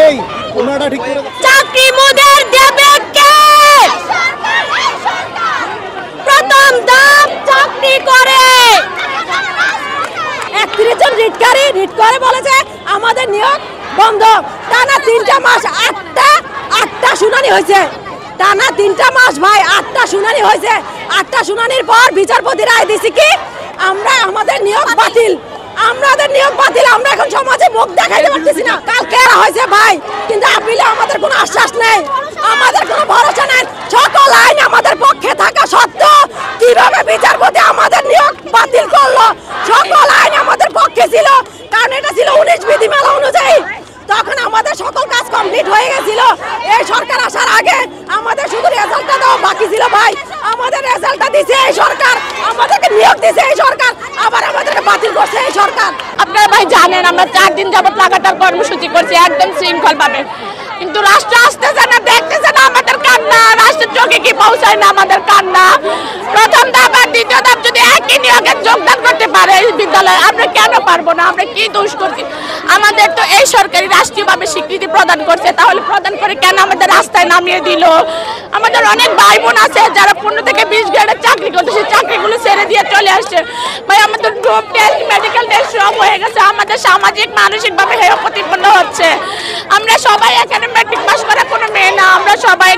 এই ওনাটা ঠিক করে চাকরি মোদের দেবে কে? প্রথম দাম চাকরি করে 31 জন রিট করে বলেছে আমাদের নিয়োগ বন্ধ। টানা 3টা মাস 8টা শুনানি হয়েছে। টানা 3টা মাস ভাই 8টা শুনানি হয়েছে। 8টা শুনানির পর বিচারপতি রায় দিছে কি আমরা আমাদের নিয়োগ বাতিল। আমাদের নিয়োগ বাতিল। আমরা এখন সমাজে মুখ দেখাইতে পারতেছি না। কালকে হয়েছে ভাই, কিন্তু আপিলে আমাদের কোনো আশ্বাস নেই, আমাদের কোনো ভরসা নেই। সকল আইন আমাদের পক্ষে থাকা সত্ত্বেও কিভাবে বিচারপতি আমাদের নিয়োগ বাতিল করলো? সকল আইন আমাদের পক্ষে ছিল, কারণ এটা ছিল 19 বিধিমালা অনুযায়ী। তখন আমাদের সকল কাজ কমপ্লিট হয়ে গেছিল। এই সরকার আসার আগে আমাদের শুধু রেজাল্টটা দেওয়া বাকি ছিল ভাই। আমাদের রেজাল্টটা দিছে এই সরকার, আমাদেরকে নিয়োগ দিছে এই সরকার, আবার আমাদেরকে বাতিল করছে এই সরকার। আপনারা ভাই জানেন আমরা 4 দিন যাবত লাগাতার কর্মসূচি করছি একদম শৃঙ্খল ভাবে, কিন্তু রাষ্ট্র আসতেছে না, দেখতেছে না আমাদের কান্না, রাষ্ট্রের চোখে কি পৌঁছায় না আমাদের কান্না। প্রথম ধাপ আর দ্বিতীয় ধাপ যদি একই নিয়োগে যোগদান করতে পারে এই বিদ্যালয়ে, আমরা কেন পারবো না? আমরা কি দোষ করছি? আমাদের তো এই সরকারি রাষ্ট্রীয়ভাবে স্বীকৃতি প্রদান করছে, তাহলে প্রদান করে কেন আমাদের রাস্তায় নামিয়ে দিল? আমাদের অনেক ভাই বোন আছে যারা 15 থেকে 20 গ্রেডের চাকরি করতে, সেই চাকরিগুলো ছেড়ে দিয়ে চলে আসছে ভাই। আমাদের গ্রুপ টেস্ট, মেডিকেল টেস্ট সব হয়ে গেছে, আমাদের সামাজিক মানসিকভাবে হেয় প্রতিপন্ন হচ্ছে। আমরা সবাই এখানে ম্যাট্রিক পাস করা কোনো মেয়ে না, আমরা সবাই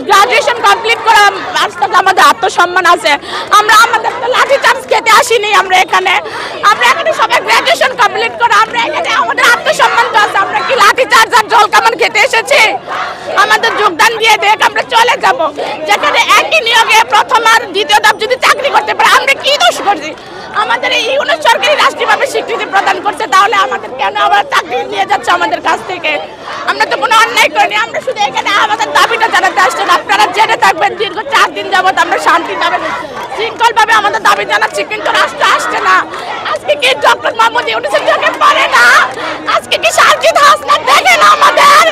গ্রাজুয়েশন কমপ্লিট করা আজকে আমাদের আত্মসম্মান আছে। আমরা আমাদের তো লাঠি চার্জ খেতে আসিনি, আমরা এখানে সবাই গ্রাজুয়েশন কমপ্লিট করা, আমরা এখানে আমাদের আত্মসম্মান তো আছে। আমরা কি লাঠি চার্জ আর জল কামান খেতে এসেছি? আমাদের যোগদান দিয়ে দেখ, আমরা চলে যাব। যেখানে একই নিয়োগে প্রথম আর দ্বিতীয় ধাপ যদি চাকরি করতে পারে, আমরা কি দোষ করছি? আমাদের এই ইউনিট সরকারি রাষ্ট্রীয়ভাবে স্বীকৃতি প্রদান করছে, তাহলে আমাদের কেন আবার চাকরি নিয়ে যাচ্ছে আমাদের কাছ থেকে? আমরা তো কোনো অন্যায় করিনি, আমরা শুধু এখানে আমাদের দাবিটা জানাতে আসছেন। আপনারা জেনে থাকবেন দীর্ঘ 4 দিন যাবত আমরা শান্তিভাবে শৃঙ্খলভাবে আমাদের দাবি জানাচ্ছি, কিন্তু রাষ্ট্র আসছে না। আজকে কি ডক্টর মোহাম্মদ ইউনূসের চোখে পড়ে না? আজকে কি সার্জিদ হাসনাত দেখে না আমাদের?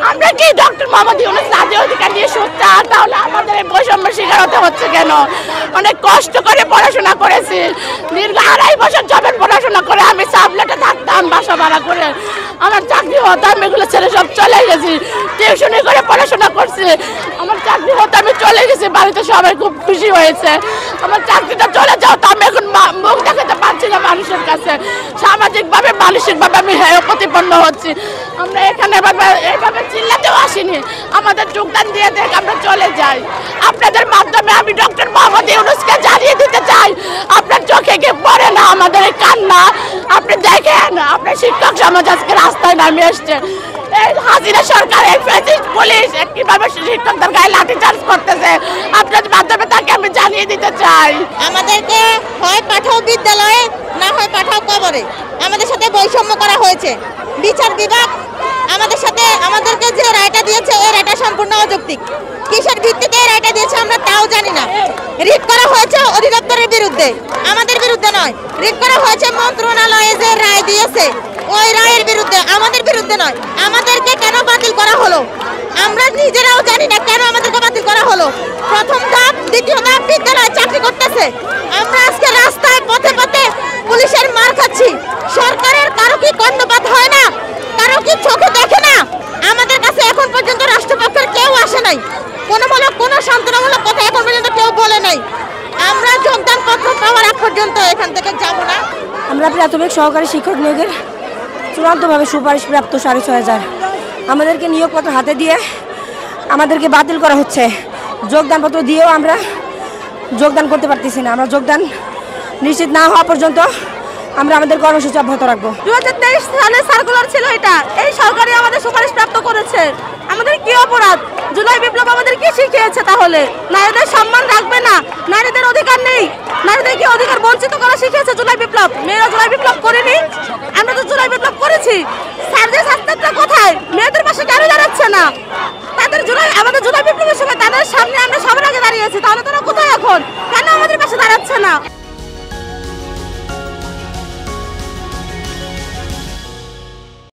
আমরা কি ডক্টর মোহাম্মদ ইউনূস জাতীয় অধিকার নিয়ে সোচ্চার? তাহলে আমাদের এই বৈষম্যের শিকার হতে হচ্ছে কেন? অনেক কষ্ট করে পড়াশোনা করেছি, দীর্ঘ 2.5 বছর জবের পড়াশোনা করে আমি সাবলেটে থাকতাম বাসা ভাড়া করে, আমার চাকরি হতো, আমি এগুলো ছেড়ে সব চলে গেছি। টিউশনি করে পড়াশোনা করছি, আমার চাকরি হতো, আমি চলে গেছি বাড়িতে, সবাই খুব খুশি হয়েছে। আমার চাকরিটা চলে যাও তো আমি এখন মুখ দেখাতে পারছি না মানুষের কাছে, সামাজিকভাবে মানসিকভাবে আমি হেয় প্রতিপন্ন হচ্ছি। আমরা এখানে এইভাবে চিল্লাতেও আসিনি, আমাদের যোগদান দিয়ে দেখ, আমরা চলে যাই। আপনাদের মাধ্যমে আমি ডক্টর মোহাম্মদ ইউনূসকে জানিয়ে দিতে চাই, আপনার চোখে কি পড়ে না আমাদের এই কান্না? আপনি দেখেন আপনার শিক্ষক সমাজ আজকে রাস্তায় নামে এসছে। এই হাসিনা সরকার, এই ফ্যাসিস্ট পুলিশ কিভাবে শিক্ষকদের গায়ে লাঠি চার্জ করতেছে, আপনাদের মাধ্যমে তাকে আমি জানিয়ে দিতে চাই। আমাদেরকে হয় পাঠাও বিদ্যালয়ে, না হয় পাঠাও কবরে। আমাদের সাথে বৈষম্য করা হয়েছে। বিচার বিভাগ আমাদেরকে যে রায়টা দিয়েছে, এই রায়টা সম্পূর্ণ অযৌক্তিক। কিসের ভিত্তিতে এই রায়টা দিয়েছে আমরা তাও জানি না। রিট করা হয়েছে অধিদপ্তরের বিরুদ্ধে, আমাদের বিরুদ্ধে নয়। রিট করা হয়েছে মন্ত্রণালয়ে যে রায় দিয়েছে ওই রায়ের বিরুদ্ধে, আমাদের বিরুদ্ধে নয়। আমাদেরকে কেন বাতিল করা হলো আমরা নিজেরাও জানি না, কেন আমাদেরকে বাতিল করা হলো। প্রথম ধাপ দ্বিতীয় ধাপ বিদ্যালয়ে চাকরি করতেছে, আমরা আজকে রাস্তায় পথে পথে পুলিশের মার খাচ্ছি। সরকারের কারো কি কর্ণপাত হয় না? কারো কি চোখে দেখে না? আমাদের কাছে এখন পর্যন্ত রাষ্ট্রপক্ষের কেউ আসে নাই, কোনো সান্ত্বনামূলক কথা এখন পর্যন্ত কেউ বলে নাই। আমরা যোগদান পত্র পাওয়ার আগ পর্যন্ত এখান থেকে যাব না। আমরা প্রাথমিক সহকারী শিক্ষক নিয়োগের চূড়ান্তভাবে সুপারিশ প্রাপ্ত 6,500 আমাদেরকে নিয়োগপত্র হাতে দিয়ে আমাদেরকে বাতিল করা হচ্ছে। যোগদানপত্র দিয়েও আমরা যোগদান করতে পারতেছি না। আমরা যোগদান নিশ্চিত না হওয়া পর্যন্ত আমরা আমাদের কর্মসূচি অব্যাহত রাখবো। 2023 সালে সার্কুলার ছিল এটা, এই সরকারই আমাদের সুপারিশ প্রাপ্ত করেছে। আমাদের কি অপরাধ? জুলাই বিপ্লব আমাদের কি শিখিয়েছে? তাহলে নারীদের সম্মান রাখবে না, নারীদের অধিকার নেই, নারীদের কি অধিকার বঞ্চিত করা শিখিয়েছে জুলাই বিপ্লব? মেয়েরা জুলাই বিপ্লব করেনি, আমরা তো জুলাই বিপ্লব করেছি। সার্জিদ হাসনাতটা কোথায়? মেয়েদের পাশে কেন দাঁড়াচ্ছে না? আমাদের জুলাই বিপ্লবের সময় তাদের সামনে আমরা সবার আগে দাঁড়িয়েছি, তাহলে তারা কোথায় এখন? কেন আমাদের পাশে দাঁড়াচ্ছে না?